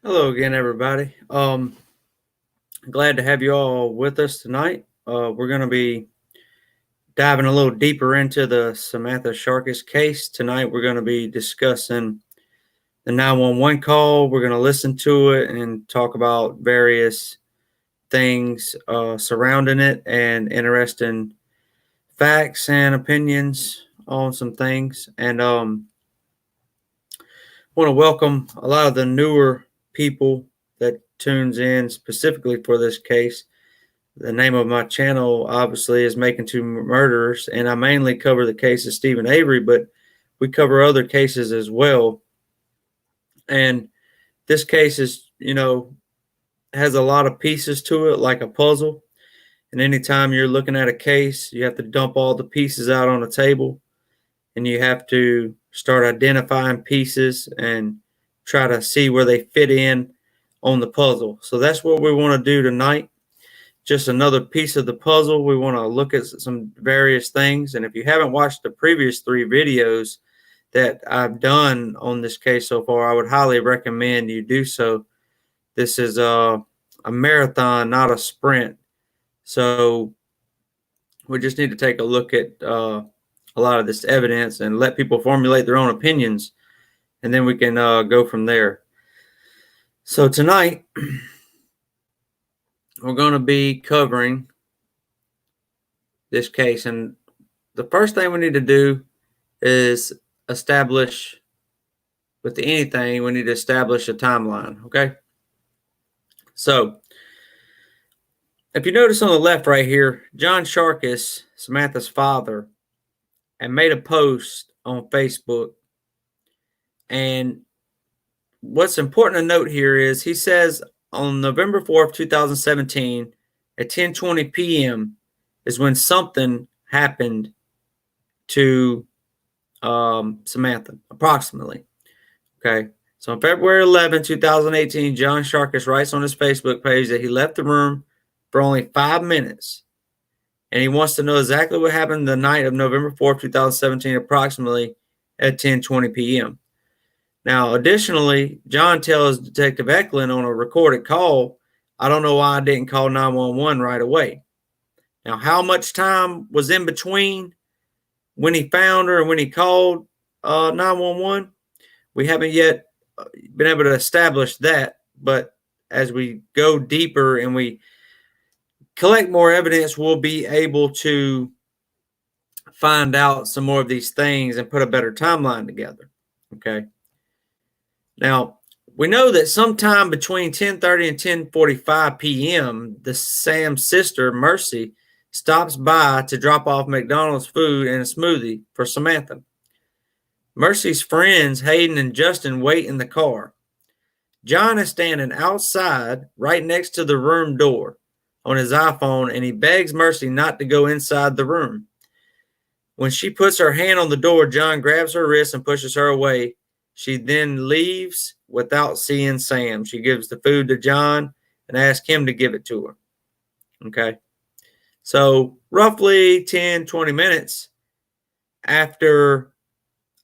Hello again, everybody. Glad to have you all with us tonight. We're going to be diving a little deeper into the Samantha Sharkis case. Tonight, we're going to be discussing the 911 call. We're going to listen to it and talk about various things surrounding it and interesting facts and opinions on some things. And want to welcome a lot of the newer people that tunes in specifically for this case. The name of my channel obviously is Making Two Murderers, and I mainly cover the case of Steven Avery, but we cover other cases as well. And this case is, has a lot of pieces to it, like a puzzle. And anytime you're looking at a case, you have to dump all the pieces out on the table, and you have to start identifying pieces and try to see where they fit in on the puzzle. So that's what we want to do tonight. Just another piece of the puzzle. We want to look at some various things. And if you haven't watched the previous 3 videos that I've done on this case so far, I would highly recommend you do so. This is a marathon, not a sprint. So we just need to take a look at a lot of this evidence and let people formulate their own opinions, and then we can go from there. So tonight, we're going to be covering this case, and the first thing we need to do is establish, with anything, we need to establish a timeline, okay? So, if you notice on the left right here, John Sharkis, Samantha's father, had made a post on Facebook, and what's important to note here is he says on November 4th, 2017, at 10:20 p.m. is when something happened to Samantha, approximately. Okay. So on February 11, 2018, John Sharkis writes on his Facebook page that he left the room for only 5 minutes. And he wants to know exactly what happened the night of November 4th, 2017, approximately at 10:20 p.m. Now, additionally, John tells Detective Eklund on a recorded call, "I don't know why I didn't call 911 right away." Now, how much time was in between when he found her and when he called 911? We haven't yet been able to establish that, but as we go deeper and we collect more evidence, we'll be able to find out some more of these things and put a better timeline together. Okay. Now, we know that sometime between 10:30 and 10:45 p.m., the Sam's sister, Mercy, stops by to drop off McDonald's food and a smoothie for Samantha. Mercy's friends, Hayden and Justin, wait in the car. John is standing outside right next to the room door on his iPhone, and he begs Mercy not to go inside the room. When she puts her hand on the door, John grabs her wrist and pushes her away. She then leaves without seeing Sam. She gives the food to John and asks him to give it to her. Okay. So roughly 10, 20 minutes after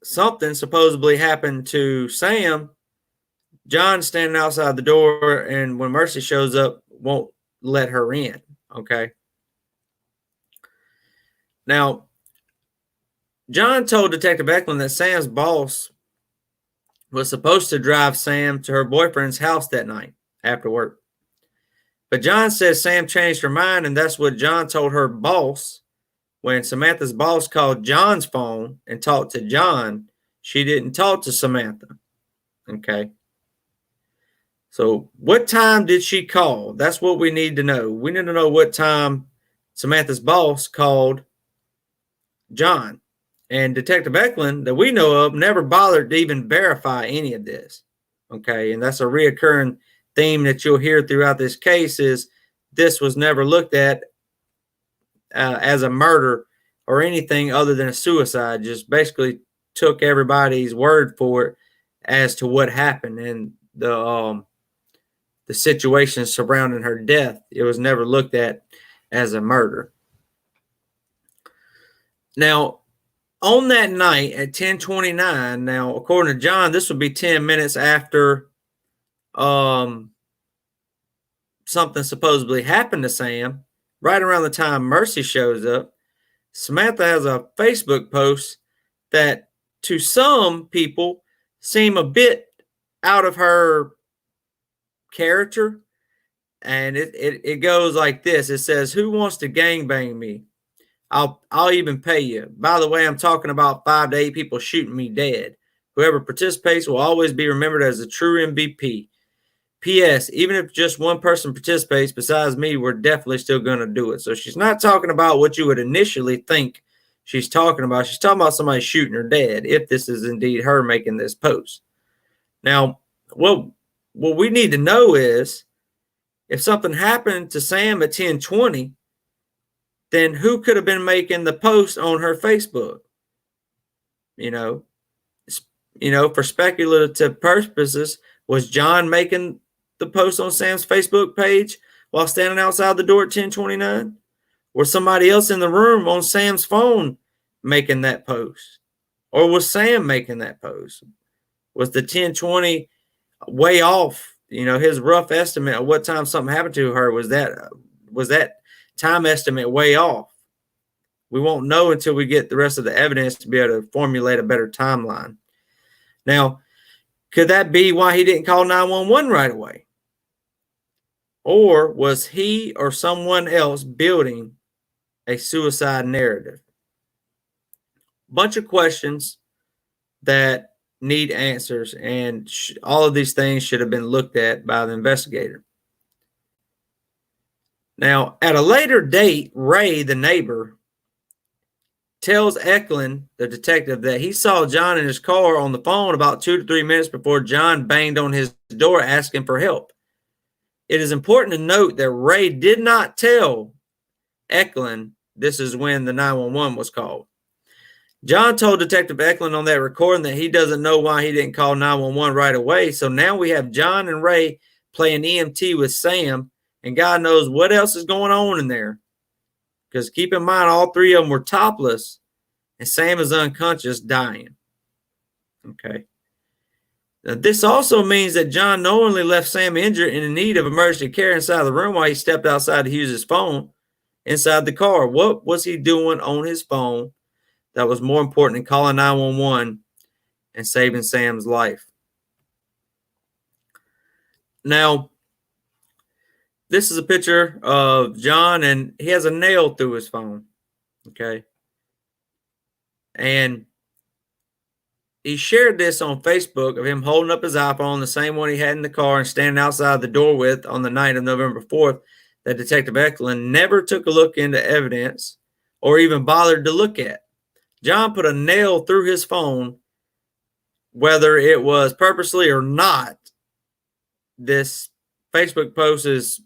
something supposedly happened to Sam, John's standing outside the door, and when Mercy shows up, won't let her in. Okay. Now, John told Detective Eklund that Sam's boss was supposed to drive Sam to her boyfriend's house that night after work. But John says Sam changed her mind, and that's what John told her boss. When Samantha's boss called John's phone and talked to John, she didn't talk to Samantha. Okay. So what time did she call? That's what we need to know. We need to know what time Samantha's boss called John. And Detective Eklund, that we know of, never bothered to even verify any of this. Okay. And that's a reoccurring theme that you'll hear throughout this case is this was never looked at as a murder or anything other than a suicide. Just basically took everybody's word for it as to what happened and the situation surrounding her death. It was never looked at as a murder. Now, on that night at 10:29, now according to John, this would be 10 minutes after something supposedly happened to Sam, right around the time Mercy shows up, Samantha has a Facebook post that to some people seem a bit out of her character. And it goes like this. It says, "Who wants to gangbang me? I'll even pay you. By the way, I'm talking about 5 to 8 people shooting me dead. Whoever participates will always be remembered as a true MVP. P.S. Even if just one person participates besides me, we're definitely still going to do it." So she's not talking about what you would initially think she's talking about. She's talking about somebody shooting her dead, if this is indeed her making this post. Now, what we need to know is, if something happened to Sam at 10:20, then who could have been making the post on her Facebook? You know, for speculative purposes, was John making the post on Sam's Facebook page while standing outside the door at 10:29? Was somebody else in the room on Sam's phone making that post? Or was Sam making that post? Was the 10:20 way off? His rough estimate of what time something happened to her, was that time estimate way off? We won't know until we get the rest of the evidence to be able to formulate a better timeline. Now, could that be why he didn't call 911 right away? Or was he or someone else building a suicide narrative? Bunch of questions that need answers, and all of these things should have been looked at by the investigator. Now, at a later date, Ray, the neighbor, tells Eklund, the detective, that he saw John in his car on the phone about 2 to 3 minutes before John banged on his door asking for help. It is important to note that Ray did not tell Eklund this is when the 911 was called. John told Detective Eklund on that recording that he doesn't know why he didn't call 911 right away. So now we have John and Ray playing EMT with Sam, and God knows what else is going on in there. Because keep in mind, all 3 of them were topless, and Sam is unconscious, dying. Okay. Now, this also means that John knowingly left Sam injured and in need of emergency care inside the room while he stepped outside to use his phone inside the car. What was he doing on his phone that was more important than calling 911 and saving Sam's life? Now, this is a picture of John, and he has a nail through his phone. Okay. And he shared this on Facebook of him holding up his iPhone, the same one he had in the car and standing outside the door with on the night of November 4th, that Detective Eklund never took a look into evidence or even bothered to look at. John put a nail through his phone, whether it was purposely or not. This Facebook post is,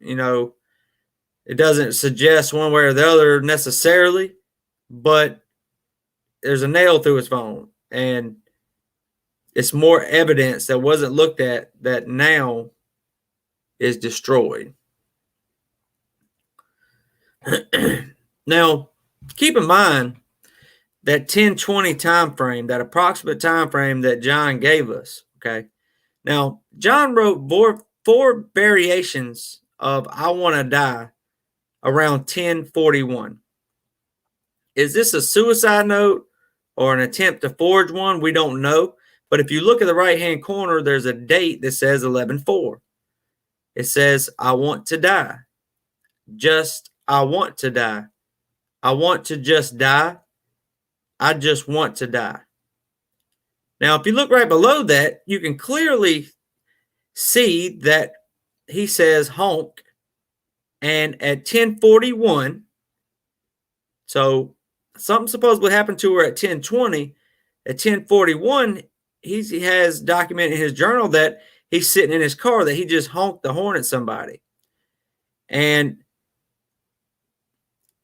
it doesn't suggest one way or the other necessarily, but there's a nail through his phone, and it's more evidence that wasn't looked at that now is destroyed. Now, keep in mind that 10:20 time frame, that approximate time frame that John gave us. Okay. Now, John wrote four variations of "I Want to Die" around 10:41. Is this a suicide note or an attempt to forge one? We don't know. But if you look at the right-hand corner, there's a date that says 11/4. It says, "I want to die. Just, I want to die. I want to just die. I just want to die." Now, if you look right below that, you can clearly see that he says honk. And at 10:41, so something supposedly happened to her at 10:20. At 10:41, he has documented in his journal that he's sitting in his car, that he just honked the horn at somebody. And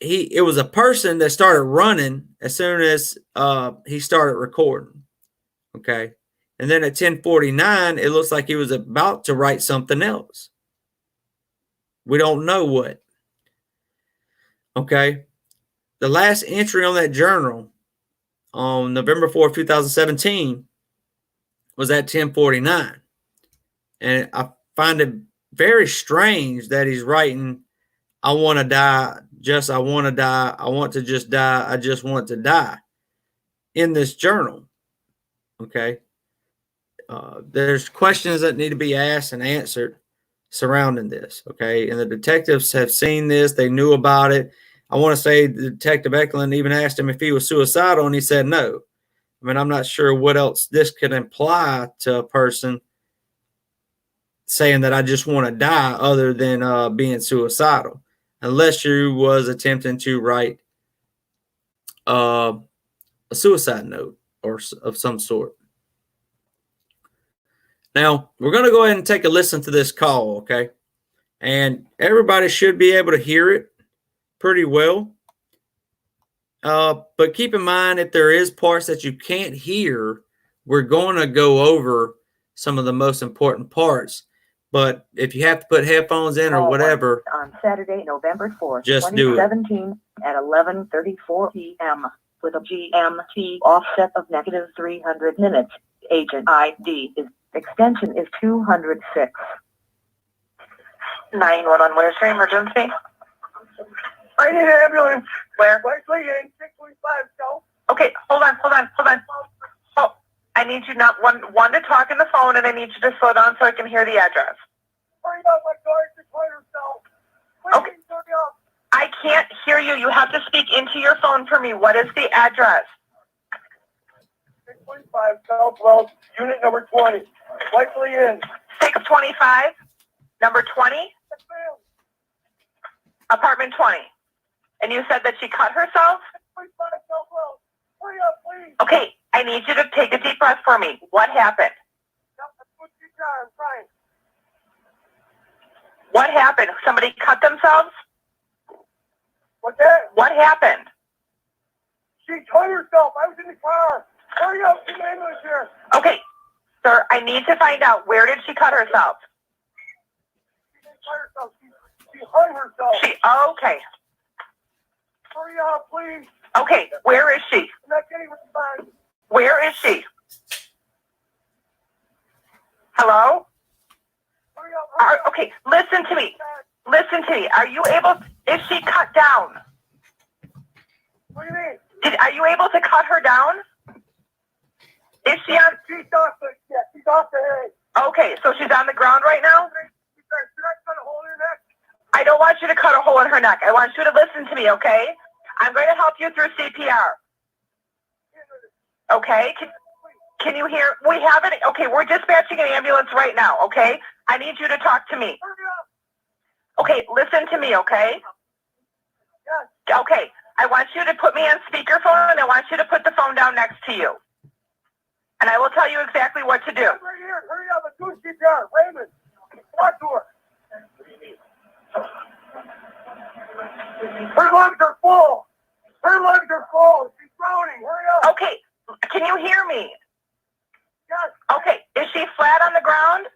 it was a person that started running as soon as he started recording. Okay. And then at 10:49, it looks like he was about to write something else. We don't know what. Okay. The last entry on that journal on November 4th, 2017 was at 10:49. And I find it very strange that he's writing, I want to die, I want to die, I want to just die, I just want to die in this journal. Okay. There's questions that need to be asked and answered surrounding this. Okay. And the detectives have seen this, they knew about it. I want to say Detective Eklund even asked him if he was suicidal, and he said no. I mean, I'm not sure what else this could imply to a person saying that I just want to die other than being suicidal, unless you was attempting to write a suicide note or of some sort. Now, we're going to go ahead and take a listen to this call, okay? And everybody should be able to hear it pretty well. But keep in mind, if there is parts that you can't hear, we're going to go over some of the most important parts. But if you have to put headphones in or whatever, on Saturday, November 4th, just 2017 at 11:34 p.m. with a GMT offset of negative 300 minutes. Agent ID is extension is 206. 911, where's your emergency? I need an ambulance. Where? Wesley in 635, so. Okay, hold on. Oh, I need you not one to talk in the phone, and I need you to slow down so I can hear the address. Hurry up, my daughter just hurt herself. Please, Okay. hurry up. I can't hear you. You have to speak into your phone for me. What is the address? 625, Southwell, unit number 20. Wesley in. 625, number 20, Yes, ma'am. apartment 20. And you said that she cut herself? 625, Southwell. Hurry up, please. Okay, I need you to take a deep breath for me. What happened? Yep, that's what you got. I'm trying. What happened? Somebody cut themselves? What's that? What happened? She hurt herself. I was in the car. Hurry up, get an ambulance here. Okay, sir, I need to find out, where did she cut herself? She didn't hurt herself. She hurt herself. Okay. Hurry up, please. Okay, where is she? I'm not getting response. Where is she? Hello? Hurry up. Hurry up. Okay, listen to me. Are you able, is she cut down? What do you mean? Are you able to cut her down? Is she on? She's off the head. Okay, so she's on the ground right now? Should I cut a hole in her neck? I don't want you to cut a hole in her neck. I want you to listen to me, okay? I'm going to help you through CPR. Okay? Can you hear? We have it. Okay, we're dispatching an ambulance right now, okay? I need you to talk to me. Hurry up. Okay, listen to me, okay? Yes. Okay, I want you to put me on speakerphone, and I want you to put the phone down next to you. And I will tell you exactly what to do. I'm right here. Hurry up. I'm doing CPR. Raymond. Talk to her. Her lungs are full. She's drowning. Hurry up. Okay, can you hear me? Yes. Okay, is she flat on the ground?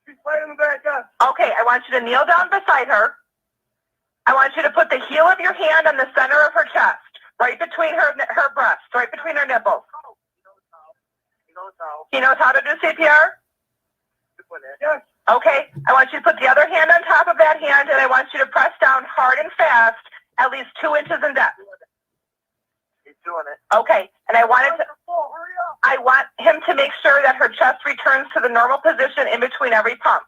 She's laying in the back up. Okay, I want you to kneel down beside her. I want you to put the heel of your hand on the center of her chest, right between her breasts, right between her nipples. He knows how to do CPR? Yes. Okay, I want you to put the other hand on top of that hand, and I want you to press down hard and fast, at least 2 inches in depth. He's doing it. Okay, and I want him to make sure that her chest returns to the normal position in between every pump.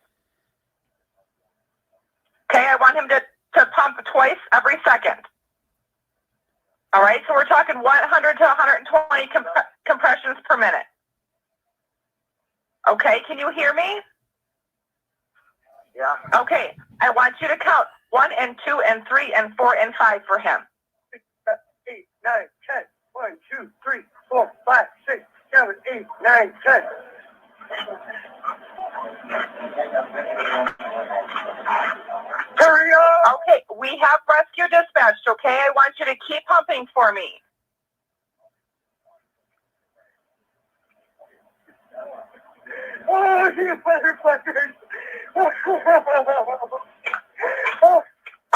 Okay, I want him to pump twice every second. All right, so we're talking 100 to 120 compressions per minute. Okay, can you hear me? Yeah. Okay, I want you to count 1 and 2 and 3 and 4 and 5 for him. 6, 7, 8, 9, 10. 1, 2, 3, 4, 5, 6, 7, 8, 9, 10. Hurry up! Okay, we have rescue dispatched, okay? I want you to keep pumping for me. Oh, she is better fleckers.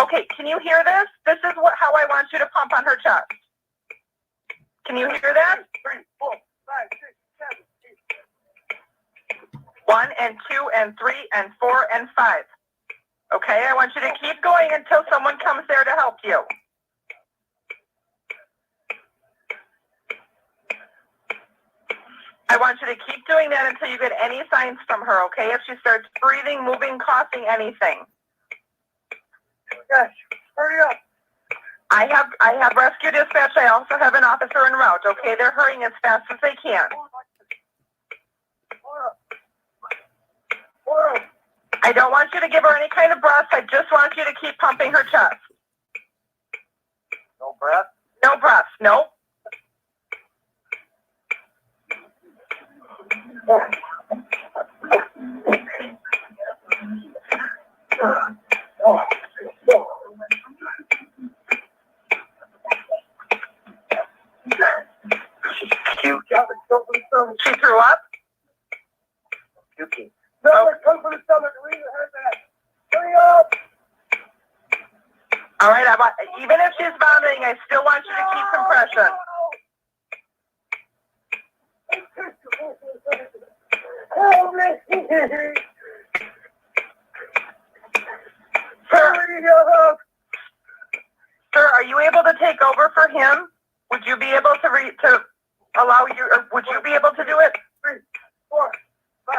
Okay, can you hear this? This is how I want you to pump on her chest. Can you hear that? 3, 4, 5, 6, 7, 8. 1 and 2 and 3 and 4 and 5. Okay, I want you to keep going until someone comes there to help you. I want you to keep doing that until you get any signs from her, okay? If she starts breathing, moving, coughing, anything. Gosh, hurry up. I have rescue dispatch. I also have an officer en route, okay? They're hurrying as fast as they can. I don't want you to give her any kind of breath. I just want you to keep pumping her chest. No breath? No breath. Nope. She threw up? Puking. No, it comes from the stomach. We heard that. Hurry up! All right, even if she's vomiting, I still want you to keep compression. Help me! Hurry up! Sir, are you able to take over for him? Would you be able to allow you, or would you be able to do it? 3, 4, 5,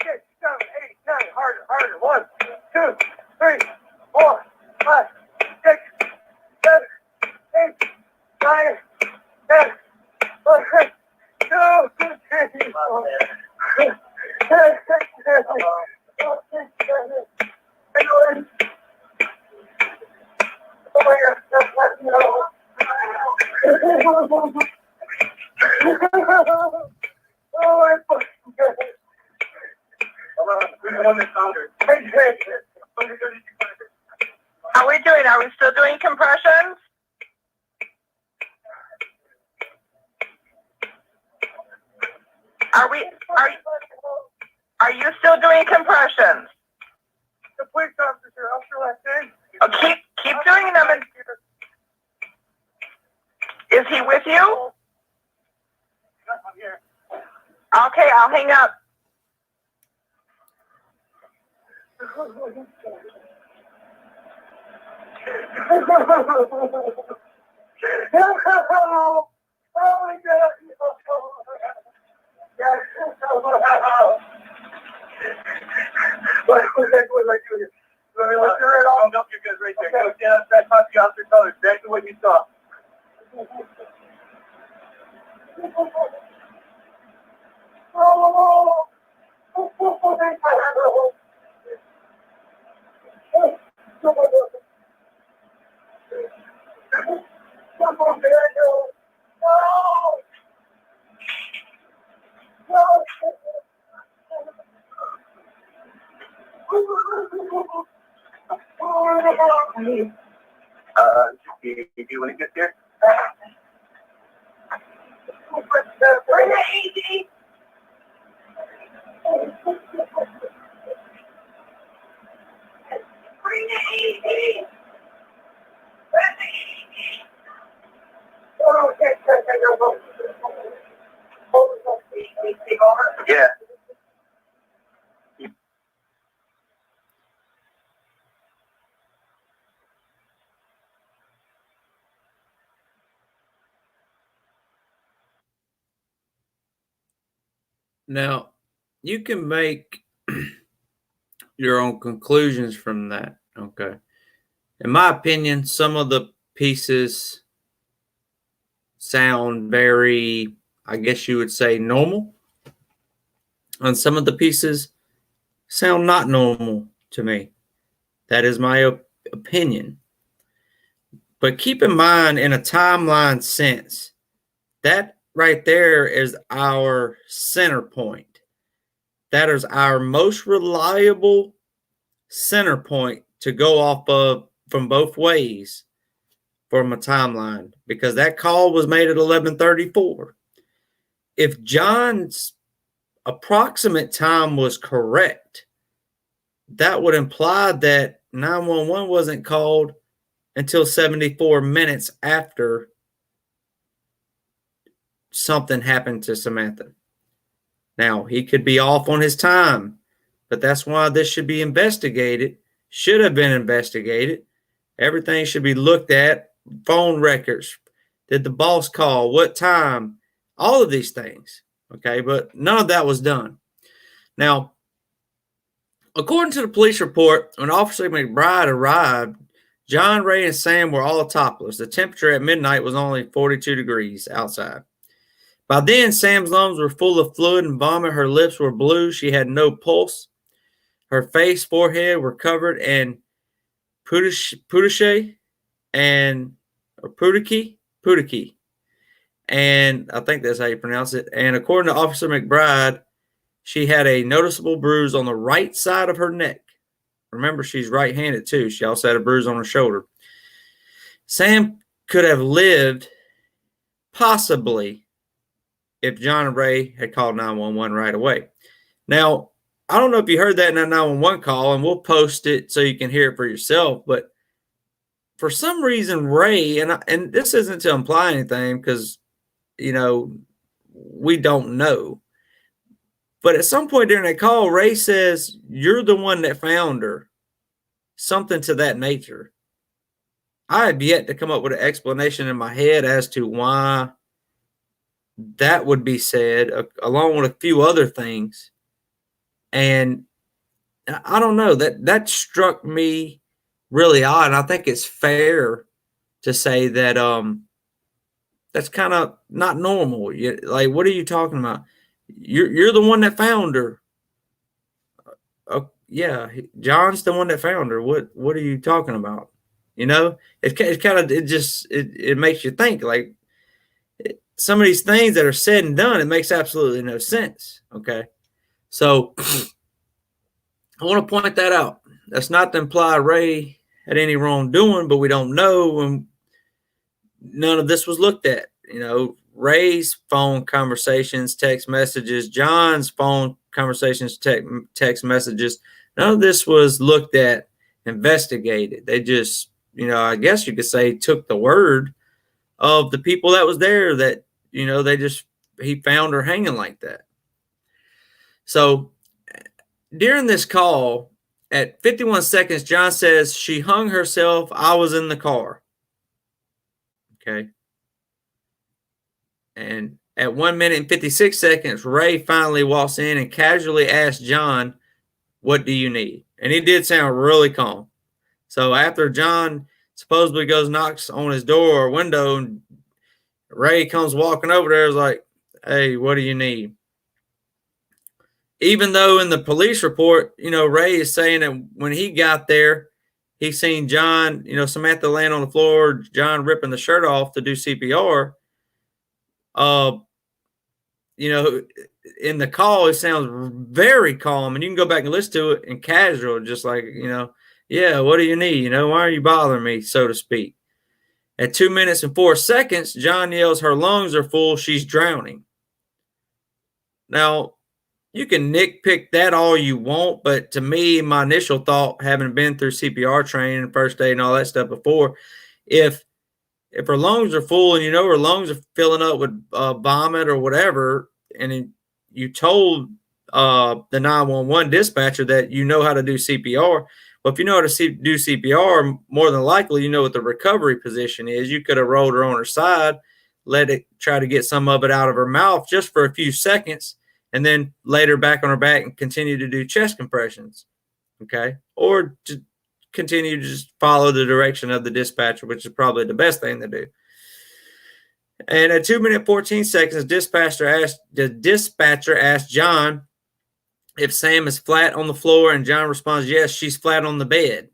6, 7, 8, 9. Harder, harder. 1, 2, 3, 4, 5, 6, 7, 8, 9, 10, 11, 2, 3, 4, How are we doing? Are we still doing compressions? Are you still doing compressions? The police officer, Officer Left. Oh, keep doing them. Is he with you? I'm here. Okay, I'll hang up. Oh my God! What was I doing? Let's turn it off. I'll help you guys right there. Go stand outside, talk to the officer, tell her exactly what you saw. Do you want to get there? Bring it easy. Bring it easy. Yeah. Now, you can make your own conclusions from that. Okay. In my opinion, some of the pieces sound very, I guess you would say, normal. And some of the pieces sound not normal to me. That is my opinion. But keep in mind, in a timeline sense, that right there is our center point. That is our most reliable center point to go off of from both ways from a timeline, because that call was made at 11:34. If John's approximate time was correct, that would imply that 911 wasn't called until 74 minutes after something happened to Samantha. Now, he could be off on his time, but that's why this should be investigated, should have been investigated. Everything should be looked at, phone records. Did the boss call? What time? All of these things, okay? But none of that was done. Now, according to the police report, when Officer McBride arrived, John, Ray, and Sam were all topless. The temperature at midnight was only 42 degrees outside. By then, Sam's lungs were full of fluid and vomit. Her lips were blue. She had no pulse. Her face, forehead were covered in pudichy and pudichy. And I think that's how you pronounce it. And according to Officer McBride, she had a noticeable bruise on the right side of her neck. Remember, she's right-handed too. She also had a bruise on her shoulder. Sam could have lived possibly if John and Ray had called 911 right away. Now, I don't know if you heard that in that 911 call, and we'll post it so you can hear it for yourself, but for some reason, Ray, and this isn't to imply anything because, you know, we don't know, but at some point during that call, Ray says, "You're the one that found her," something to that nature. I have yet to come up with an explanation in my head as to why that would be said, along with a few other things. And I don't know, that struck me really odd. I think it's fair to say that that's kind of not normal. Like, what are you talking about? You're the one that found her. Yeah, John's the one that found her. What are you talking about? You know, it kind of it makes you think, like, some of these things that are said and done, it makes absolutely no sense. Okay. So I want to point that out. That's not to imply Ray had any wrongdoing, but we don't know, and none of this was looked at. You know, Ray's phone conversations, text messages, John's phone conversations, text messages, none of this was looked at, investigated. They just, you know, I guess you could say, took the word of the people that was there that, you know, he found her hanging like that. So during this call, at 51 seconds, John says, "She hung herself. I was in the car." Okay. And at 1 minute and 56 seconds, Ray finally walks in and casually asks John, "What do you need?" And he did sound really calm. So after John supposedly goes, knocks on his door or window, and Ray comes walking over there, is like, "Hey, what do you need?" Even though in the police report, you know, Ray is saying that when he got there, he seen John, you know, Samantha laying on the floor, John ripping the shirt off to do CPR. You know, in the call, it sounds very calm, and you can go back and listen to it and casual, just like, you know, "Yeah, what do you need? You know, why are you bothering me?" so to speak. At 2 minutes and 4 seconds, John yells, "Her lungs are full. She's drowning." Now, you can nitpick that all you want, but to me, my initial thought, having been through CPR training, first aid, and all that stuff before, if her lungs are full and you know her lungs are filling up with vomit or whatever, and you told the 911 dispatcher that you know how to do CPR, well, if you know how to do CPR, more than likely you know what the recovery position is. You could have rolled her on her side, let it try to get some of it out of her mouth just for a few seconds, and then later back on her back and continue to do chest compressions, okay? Or to continue to just follow the direction of the dispatcher, which is probably the best thing to do. And at 2 minutes 14 seconds, the dispatcher asked John if Sam is flat on the floor, and John responds, "Yes, she's flat on the bed."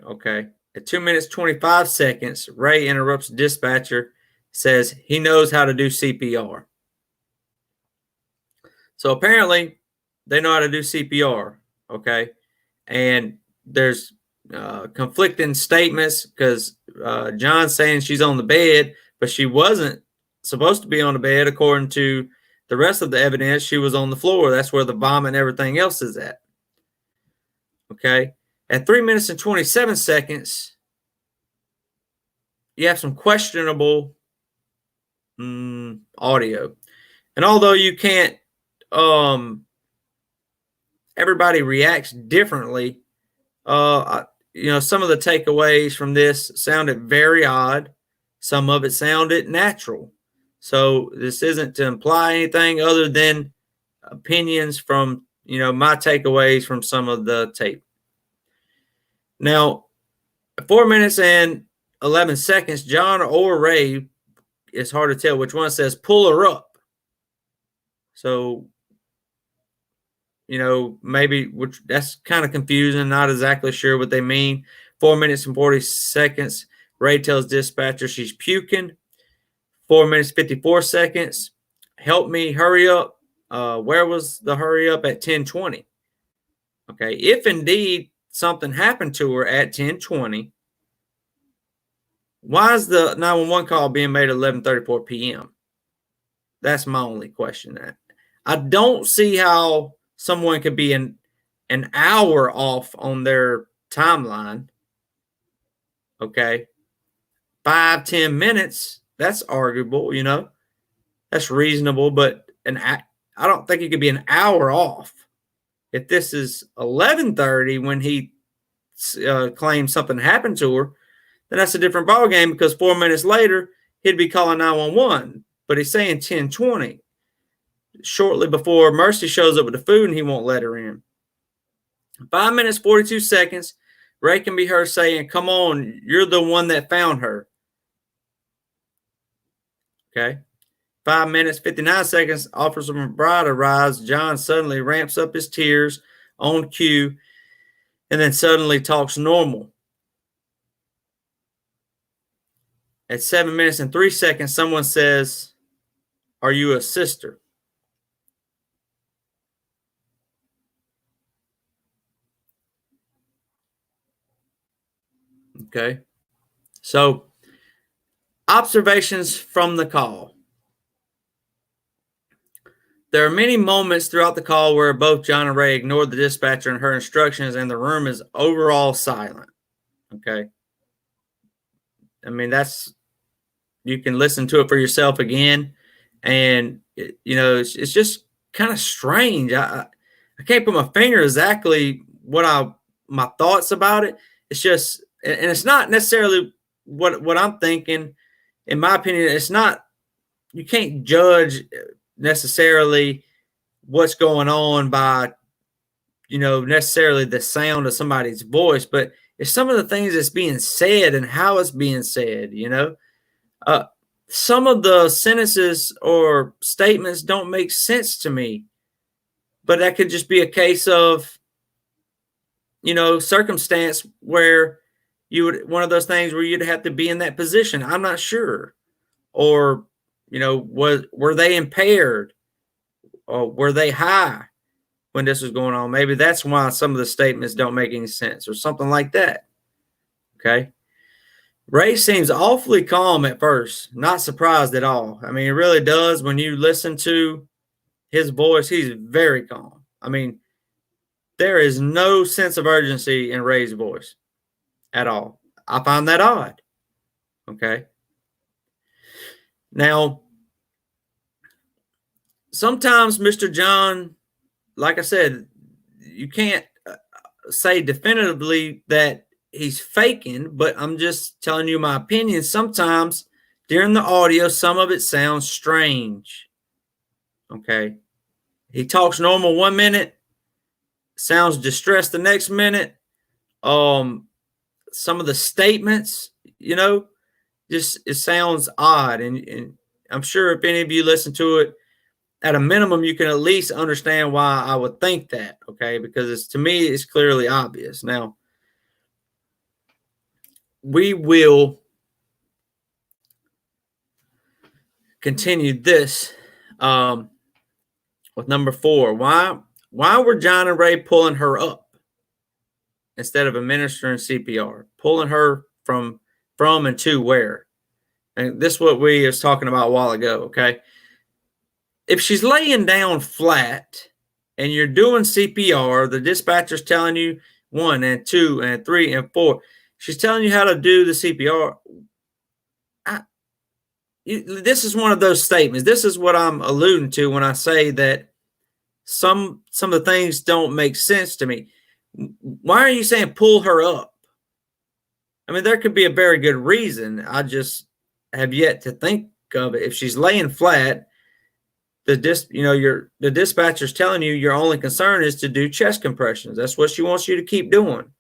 Okay. At 2 minutes 25 seconds, Ray interrupts the dispatcher, says he knows how to do CPR. So apparently they know how to do CPR, okay? And there's conflicting statements because John's saying she's on the bed, but she wasn't supposed to be on the bed. According to the rest of the evidence, she was on the floor. That's where the vomit and everything else is at. Okay. At 3 minutes and 27 seconds, you have some questionable audio. And although you can't, everybody reacts differently. Some of the takeaways from this sounded very odd. Some of it sounded natural. So this isn't to imply anything other than opinions from, my takeaways from some of the tape. Now, 4 minutes and 11 seconds, John or Ray, it's hard to tell which one, says pull her up. So, maybe, which that's kind of confusing, not exactly sure what they mean. 4 minutes and 40 seconds, Ray tells dispatcher she's puking. 4 minutes, 54 seconds, help me, hurry up. Where was the hurry up at 10:20? Okay, if indeed something happened to her at 10:20, why is the 911 call being made at 11:34 p.m.? That's my only question. I don't see how someone could be an hour off on their timeline. Okay, 5-10 minutes, that's arguable, that's reasonable, but I don't think it could be an hour off. If this is 11:30 when he claims something happened to her, then that's a different ballgame, because 4 minutes later he'd be calling 911. But he's saying 10:20, shortly before Mercy shows up with the food and he won't let her in. 5 minutes, 42 seconds, Ray can be heard saying, "Come on, you're the one that found her." Okay. 5 minutes, 59 seconds, Officer McBride arrives. John suddenly ramps up his tears on cue and then suddenly talks normal. At 7 minutes and 3 seconds, someone says, "Are you a sister?" Okay. So, observations from the call. There are many moments throughout the call where both John and Ray ignored the dispatcher and her instructions, and the room is overall silent. Okay. I mean, you can listen to it for yourself again, and it's just kind of strange. I can't put my finger exactly my thoughts about it. It's just, and it's not necessarily what I'm thinking. In my opinion, it's not. You can't judge necessarily what's going on by necessarily the sound of somebody's voice, but it's some of the things that's being said and how it's being said. Some of the sentences or statements don't make sense to me, but that could just be a case of circumstance where one of those things where you'd have to be in that position. I'm not sure. Or were they impaired, or were they high when this was going on? Maybe that's why some of the statements don't make any sense, or something like that. Okay. Ray seems awfully calm at first, not surprised at all. I mean, it really does. When you listen to his voice, he's very calm. I mean, there is no sense of urgency in Ray's voice at all. I find that odd. Okay. Now, sometimes Mr. John, like I said, you can't say definitively that he's faking, but I'm just telling you my opinion. Sometimes during the audio, some of it sounds strange. Okay. He talks normal 1 minute, sounds distressed the next minute. Some of the statements, just it sounds odd. And I'm sure if any of you listen to it, at a minimum, you can at least understand why I would think that. Okay. Because to me, it's clearly obvious. Now, we will continue this with number 4. Why were John and Ray pulling her up instead of administering CPR? Pulling her from and to where? And this is what we was talking about a while ago, okay? If she's laying down flat and you're doing CPR, the dispatcher's telling you 1 and 2 and 3 and 4. She's telling you how to do the CPR. this is one of those statements. This is what I'm alluding to when I say that some of the things don't make sense to me. Why are you saying pull her up? I mean, there could be a very good reason. I just have yet to think of it. If she's laying flat, the dispatcher's telling you your only concern is to do chest compressions. That's what she wants you to keep doing.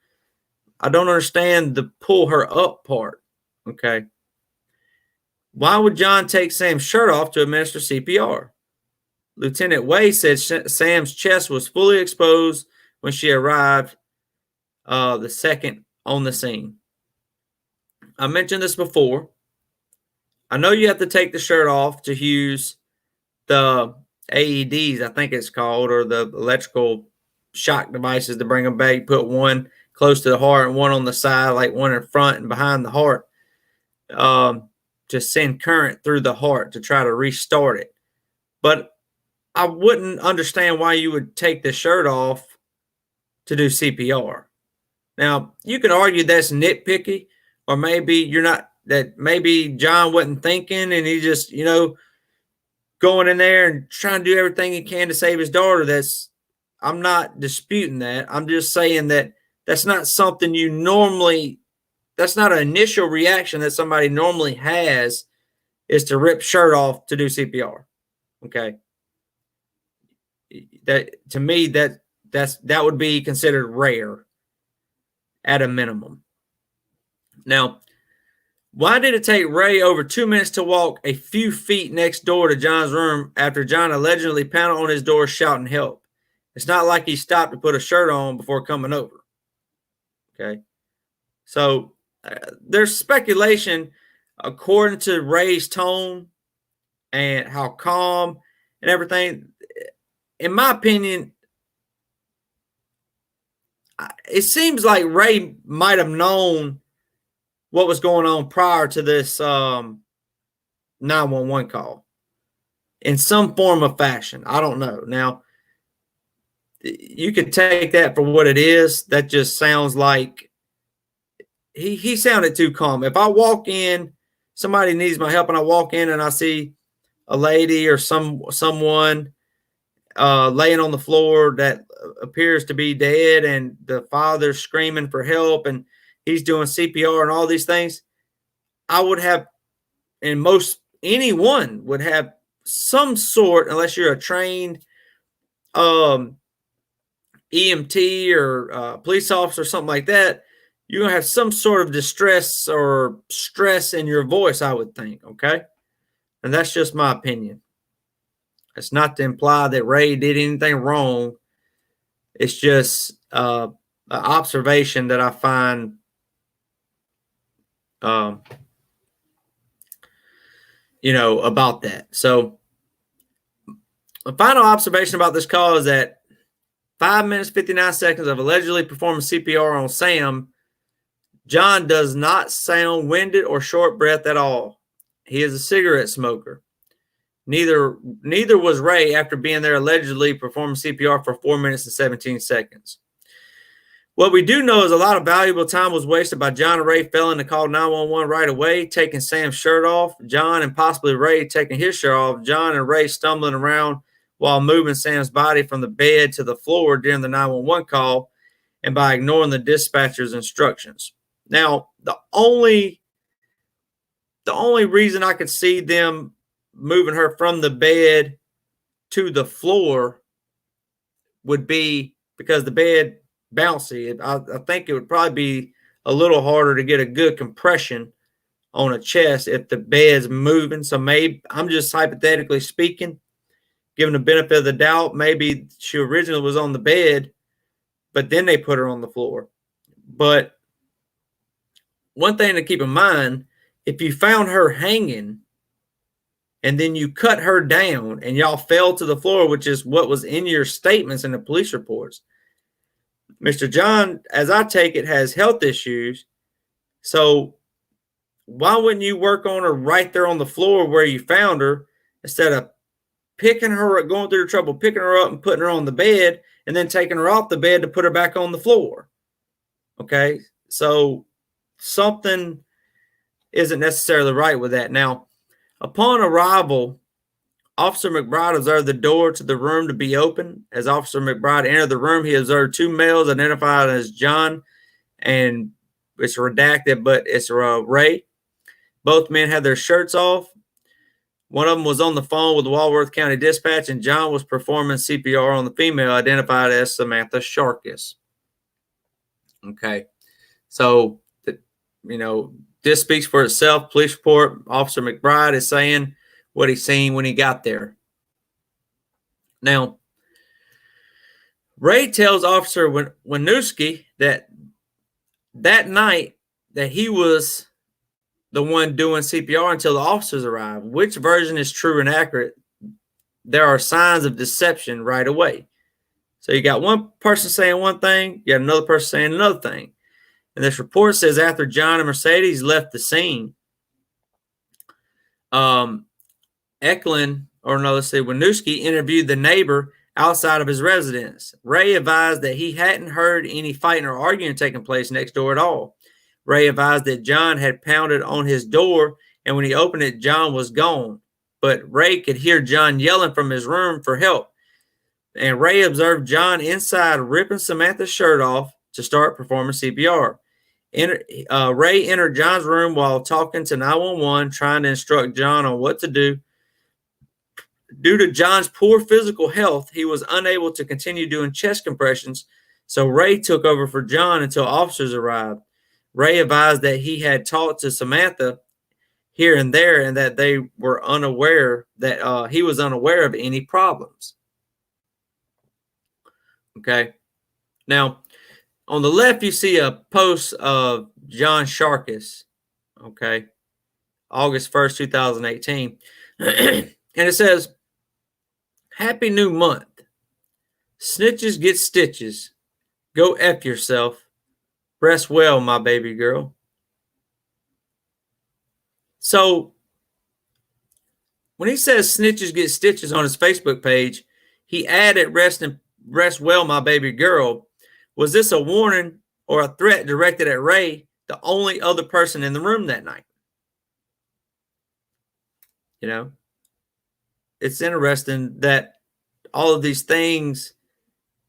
I don't understand the pull her up part. Okay. Why would John take Sam's shirt off to administer CPR? Lieutenant Way said Sam's chest was fully exposed when she arrived the second on the scene. I mentioned this before. I know you have to take the shirt off to use the AEDs, I think it's called, or the electrical shock devices to bring them back. You put one close to the heart and one on the side, like one in front and behind the heart, to send current through the heart to try to restart it. But I wouldn't understand why you would take the shirt off to do CPR. Now, you can argue that's nitpicky, or maybe you're not, that maybe John wasn't thinking and he just, going in there and trying to do everything he can to save his daughter. I'm not disputing that. I'm just saying that that's not something that's not an initial reaction that somebody normally has, is to rip shirt off to do CPR. Okay. That, to me, that would be considered rare at a minimum. Now, why did it take Ray over 2 minutes to walk a few feet next door to John's room after John allegedly pounded on his door shouting help? It's not like he stopped to put a shirt on before coming over. Okay. So there's speculation, according to Ray's tone and how calm and everything. In my opinion, it seems like Ray might have known what was going on prior to this 911 call in some form of fashion. I don't know. Now, you could take that for what it is. That just sounds like he sounded too calm. If I walk in, somebody needs my help, and I walk in and I see a lady or someone laying on the floor that appears to be dead, and the father's screaming for help, and he's doing CPR and all these things, I would have, and anyone would have some sort, unless you're a trained EMT or police officer or something like that, you're going to have some sort of distress or stress in your voice, I would think, okay? And that's just my opinion. It's not to imply that Ray did anything wrong. It's just an observation that I find about that. So the final observation about this call is that 5 minutes, 59 seconds of allegedly performing CPR on Sam, John does not sound winded or short breath at all. He is a cigarette smoker. Neither was Ray after being there allegedly performing CPR for 4 minutes and 17 seconds. What we do know is a lot of valuable time was wasted by John and Ray failing to call 911 right away, taking Sam's shirt off, John and possibly Ray taking his shirt off, John and Ray stumbling around while moving Sam's body from the bed to the floor during the 911 call, and by ignoring the dispatcher's instructions. Now, the only reason I could see them moving her from the bed to the floor would be because the bed bouncy. I think it would probably be a little harder to get a good compression on a chest if the bed's moving. So maybe, I'm just hypothetically speaking, giving the benefit of the doubt, maybe she originally was on the bed, but then they put her on the floor. But one thing to keep in mind, if you found her hanging and then you cut her down and y'all fell to the floor, which is what was in your statements in the police reports, Mr. John, as I take it, has health issues. So why wouldn't you work on her right there on the floor where you found her, instead of picking her up, going through the trouble, picking her up and putting her on the bed and then taking her off the bed to put her back on the floor? Okay. So something isn't necessarily right with that. Now, Upon arrival, Officer McBride observed the door to the room to be open. As Officer McBride entered the room, he observed two males identified as John, and it's redacted, but it's Ray. Both men had their shirts off. One of them was on the phone with the Walworth County Dispatch, and John was performing CPR on the female identified as Samantha Sharkis. Okay, so, this speaks for itself. Police report, Officer McBride is saying what he seen when he got there. Now, Ray tells Officer Winooski that night that he was the one doing CPR until the officers arrived. Which version is true and accurate? There are signs of deception right away. So you got one person saying one thing, you got another person saying another thing. And this report says after John and Mercedes left the scene, Winooski interviewed the neighbor outside of his residence. Ray advised that he hadn't heard any fighting or arguing taking place next door at all. Ray advised that John had pounded on his door, and when he opened it, John was gone. But Ray could hear John yelling from his room for help. And Ray observed John inside ripping Samantha's shirt off to start performing CPR. Ray entered John's room while talking to 911, trying to instruct John on what to do. Due to John's poor physical health, he was unable to continue doing chest compressions, so Ray took over for John until officers arrived. Ray advised that he had talked to Samantha here and there and that they were unaware that he was unaware of any problems. Okay. Now, on the left, you see a post of John Sharkis. Okay. August 1st, 2018. And it says, "Happy new month. Snitches get stitches. Go F yourself. Rest well, my baby girl." So, when he says snitches get stitches on his Facebook page, he added rest well, my baby girl. Was this a warning or a threat directed at Ray, the only other person in the room that night? It's interesting that all of these things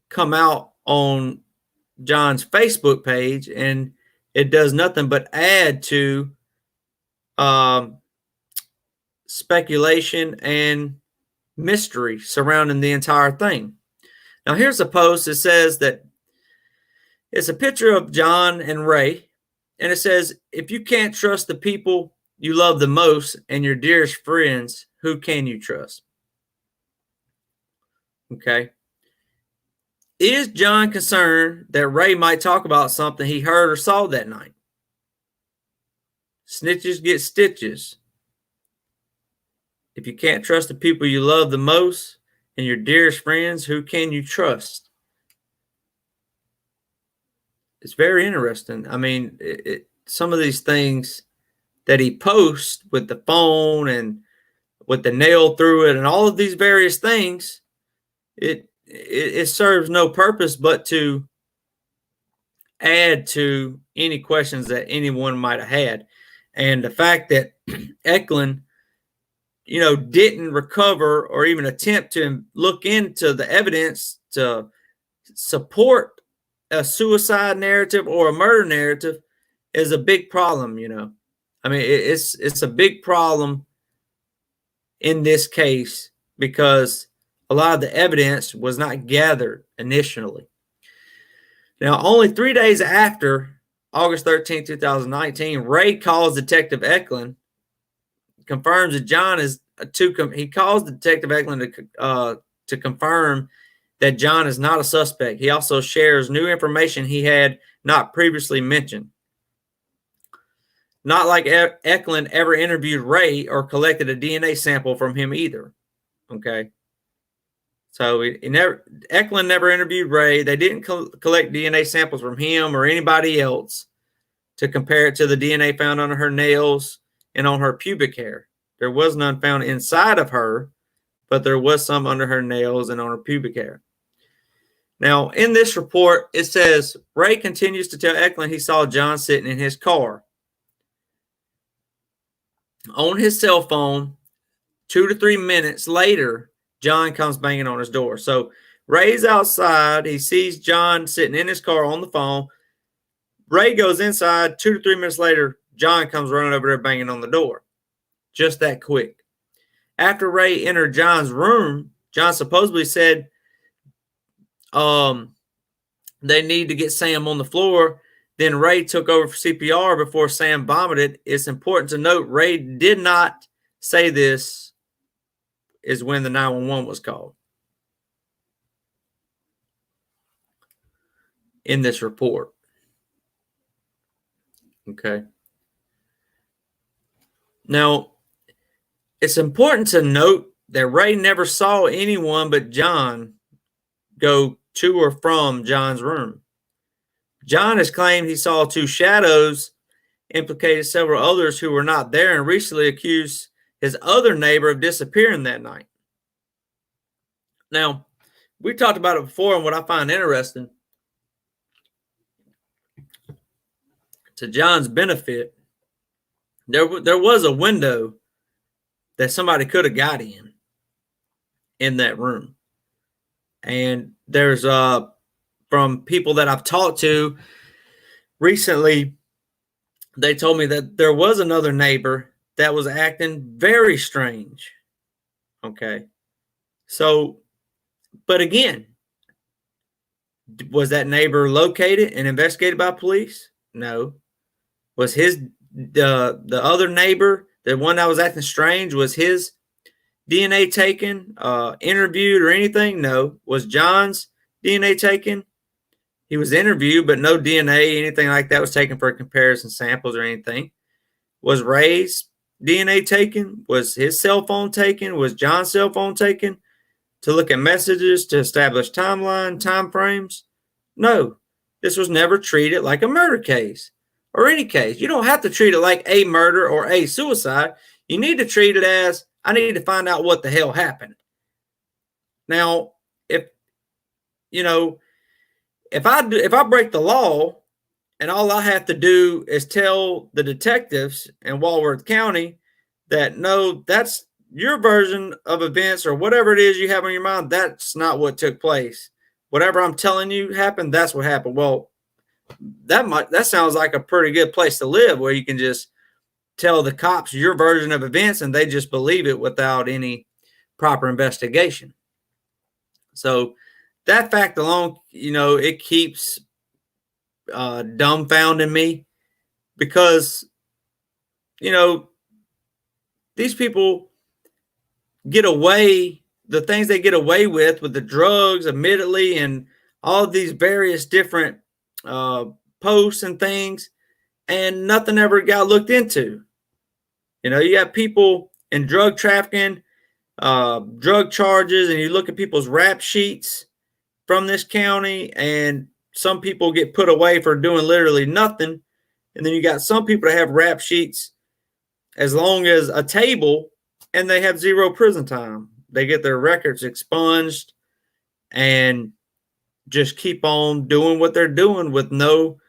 come out on John's Facebook page, and it does nothing but add to speculation and mystery surrounding the entire thing. Now, here's a post that says that it's a picture of John and Ray, and it says, "If you can't trust the people you love the most and your dearest friends, who can you trust?" Okay. Is John concerned that Ray might talk about something he heard or saw that night? Snitches get stitches. If you can't trust the people you love the most and your dearest friends, who can you trust? It's very interesting. I mean, some of these things that he posts with the phone and with the nail through it and all of these various things, it serves no purpose but to add to any questions that anyone might have had. And the fact that Eklund, didn't recover or even attempt to look into the evidence to support a suicide narrative or a murder narrative is a big problem. I mean, it's a big problem in this case because a lot of the evidence was not gathered initially. Now, only 3 days after August 13, 2019, Ray calls Detective Eklund, confirms that John is he calls Detective Eklund to confirm that John is not a suspect. He also shares new information he had not previously mentioned. Not like Eklund ever interviewed Ray or collected a DNA sample from him either. Okay. So Eklund never interviewed Ray. They didn't collect DNA samples from him or anybody else to compare it to the DNA found on her nails and on her pubic hair. There was none found inside of her, but there was some under her nails and on her pubic hair. Now, in this report, it says Ray continues to tell Eklund he saw John sitting in his car. On his cell phone, 2 to 3 minutes later, John comes banging on his door. So Ray's outside. He sees John sitting in his car on the phone. Ray goes inside. 2 to 3 minutes later, John comes running over there banging on the door. Just that quick. After Ray entered John's room, John supposedly said they need to get Sam on the floor. Then Ray took over for CPR before Sam vomited. It's important to note Ray did not say this is when the 911 was called in this report. Okay. Now, it's important to note that Ray never saw anyone but John go to or from John's room. John has claimed he saw 2 shadows, implicated several others who were not there, and recently accused his other neighbor of disappearing that night. Now, we talked about it before, and what I find interesting, to John's benefit, there was a window that somebody could have got in that room. And there's from people that I've talked to recently, they told me that there was another neighbor that was acting very strange. Okay. So, but again, was that neighbor located and investigated by police? No. Was the other neighbor, the one that was acting strange, was his DNA taken, interviewed or anything? No. Was John's DNA taken? He was interviewed, but no DNA, anything like that was taken for comparison samples or anything. Was Ray's DNA taken? Was his cell phone taken? Was John's cell phone taken to look at messages, to establish timeline, time frames? No. This was never treated like a murder case or any case. You don't have to treat it like a murder or a suicide. You need to treat it as, I need to find out what the hell happened. Now, if I break the law and all I have to do is tell the detectives in Walworth County that, no, that's your version of events or whatever it is you have on your mind, that's not what took place. Whatever I'm telling you happened, that's what happened. Well, that sounds like a pretty good place to live, where you can just tell the cops your version of events and they just believe it without any proper investigation. So that fact alone, it keeps dumbfounding me, because, these people get away, the things they get away with the drugs, admittedly, and all of these various different posts and things, and nothing ever got looked into. You got people in drug trafficking, drug charges, and you look at people's rap sheets from this county, and some people get put away for doing literally nothing. And then you got some people that have rap sheets as long as a table, and they have 0 prison time. They get their records expunged and just keep on doing what they're doing with no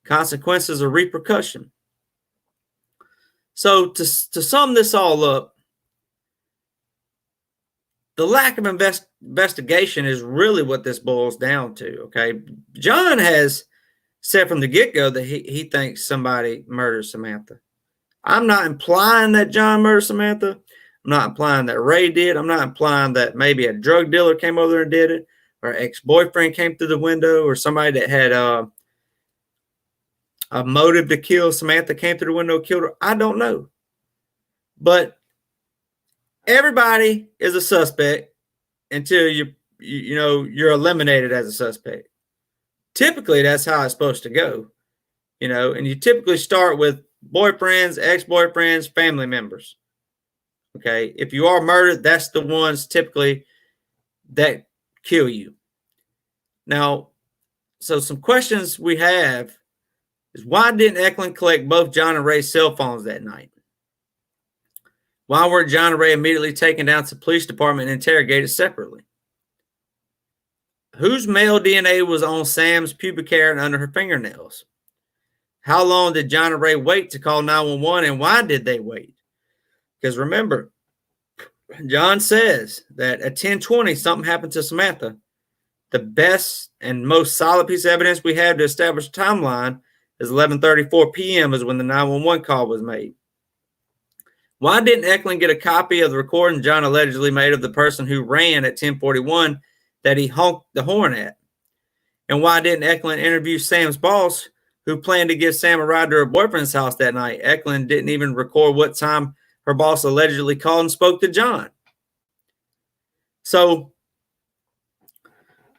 consequences or repercussion. So to sum this all up, the lack of investigation is really what this boils down to, okay? John has said from the get-go that he thinks somebody murdered Samantha. I'm not implying that John murdered Samantha. I'm not implying that Ray did. I'm not implying that maybe a drug dealer came over there and did it, or an ex-boyfriend came through the window, or somebody that had a motive to kill Samantha came through the window and killed her. I don't know. But everybody is a suspect until you're eliminated as a suspect. Typically, that's how it's supposed to go. And you typically start with boyfriends, ex-boyfriends, family members. Okay. If you are murdered, that's the ones typically that kill you. Now, so some questions we have is, why didn't Eklund collect both John and Ray's cell phones that night? Why weren't John and Ray immediately taken down to the police department and interrogated separately? Whose male DNA was on Sam's pubic hair and under her fingernails? How long did John and Ray wait to call 911, and why did they wait? Because remember, John says that at 10:20, something happened to Samantha. The best and most solid piece of evidence we have to establish a timeline is 11:34 p.m. is when the 911 call was made. Why didn't Eklund get a copy of the recording John allegedly made of the person who ran at 10:41 that he honked the horn at? And why didn't Eklund interview Sam's boss, who planned to give Sam a ride to her boyfriend's house that night? Eklund didn't even record what time her boss allegedly called and spoke to John. So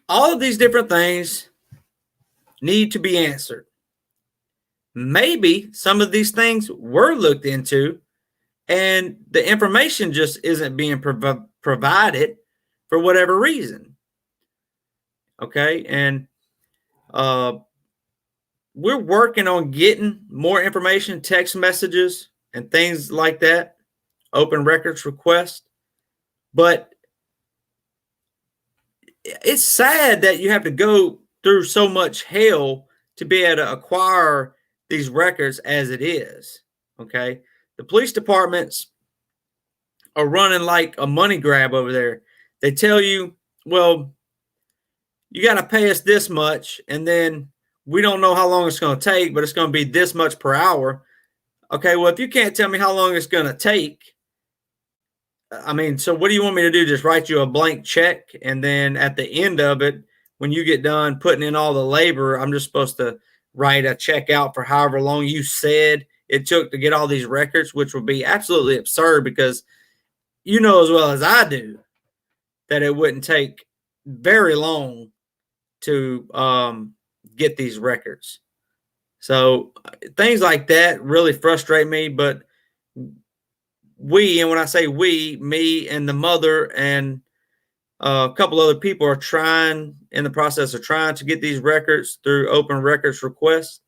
all of these different things need to be answered. Maybe some of these things were looked into and the information just isn't being provided for whatever reason. Okay. And we're working on getting more information, text messages and things like that, open records request. But it's sad that you have to go through so much hell to be able to acquire these records as it is. Okay. The police departments are running like a money grab over there. They tell you, well, you got to pay us this much, and then we don't know how long it's going to take, but it's going to be this much per hour. Okay, well, if you can't tell me how long it's going to take, I mean, so what do you want me to do? Just write you a blank check, and then at the end of it, when you get done putting in all the labor, I'm just supposed to write a check out for however long you said it took to get all these records, which would be absolutely absurd, because you know as well as I do that it wouldn't take very long to get these records. So things like that really frustrate me. But we, and when I say we, me and the mother and a couple other people are trying, in the process of trying to get these records through open records requests.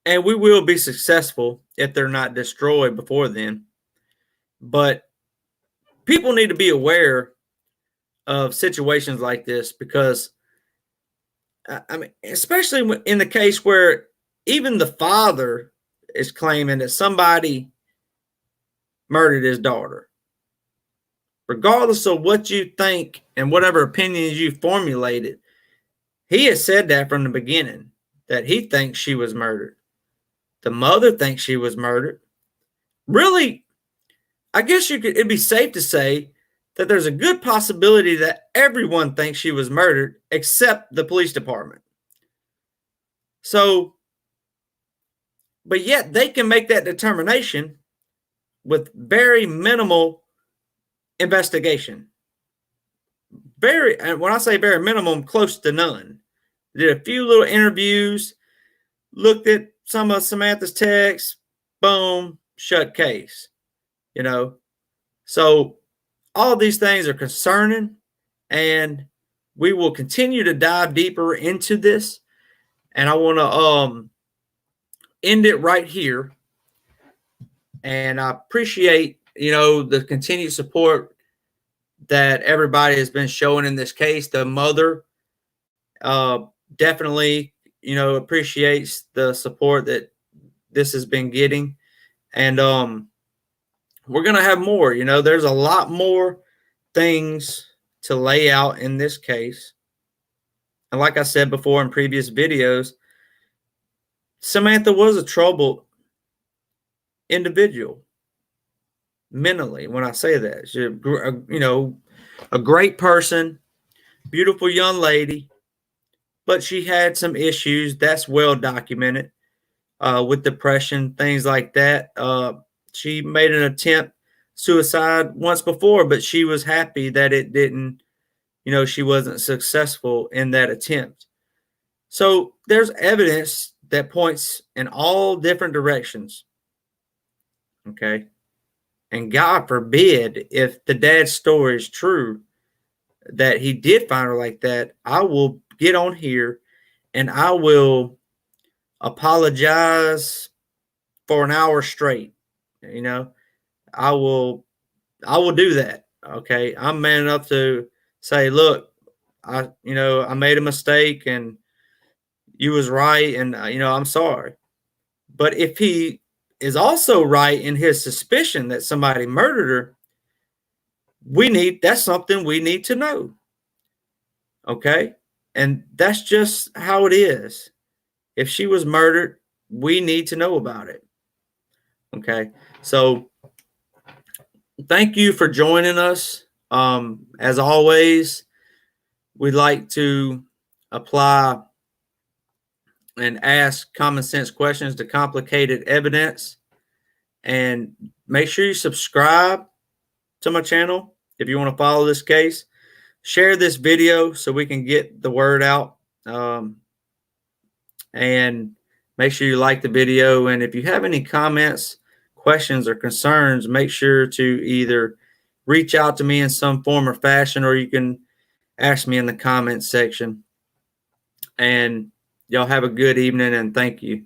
And we will be successful if they're not destroyed before then. But people need to be aware of situations like this, because I mean, especially in the case where even the father is claiming that somebody murdered his daughter. Regardless of what you think and whatever opinions you formulated, he has said that from the beginning, that he thinks she was murdered. The mother thinks she was murdered. Really, I guess it'd be safe to say that there's a good possibility that everyone thinks she was murdered except the police department. So, but yet they can make that determination with very minimal investigation. And when I say very minimum, close to none. Did a few little interviews, looked at some of Samantha's texts, boom, shut case. You know, so all of these things are concerning, and we will continue to dive deeper into this. And I want to end it right here. And I appreciate, the continued support that everybody has been showing in this case. The mother definitely, appreciates the support that this has been getting. And we're going to have more. There's a lot more things to lay out in this case. And like I said before in previous videos, Samantha was a troubled individual mentally. When I say that, she's a great person, beautiful young lady, but she had some issues that's well documented with depression, things like that. She made an attempt suicide once before, but she was happy that it didn't, she wasn't successful in that attempt. So there's evidence that points in all different directions. Okay. And God forbid, if the dad's story is true, that he did find her like that, I will get on here and I will apologize for an hour straight. I will do that. Okay. I'm man enough to say, look, I made a mistake and you was right. And, I'm sorry. But if he is also right in his suspicion that somebody murdered her, that's something we need to know. Okay. And that's just how it is. If she was murdered, we need to know about it. Okay. So thank you for joining us. As always, we'd like to apply and ask common sense questions to complicated evidence. And make sure you subscribe to my channel if you want to follow this case. Share this video so we can get the word out. And make sure you like the video. And if you have any comments, questions, or concerns, make sure to either reach out to me in some form or fashion, or you can ask me in the comments section. And y'all have a good evening, and thank you.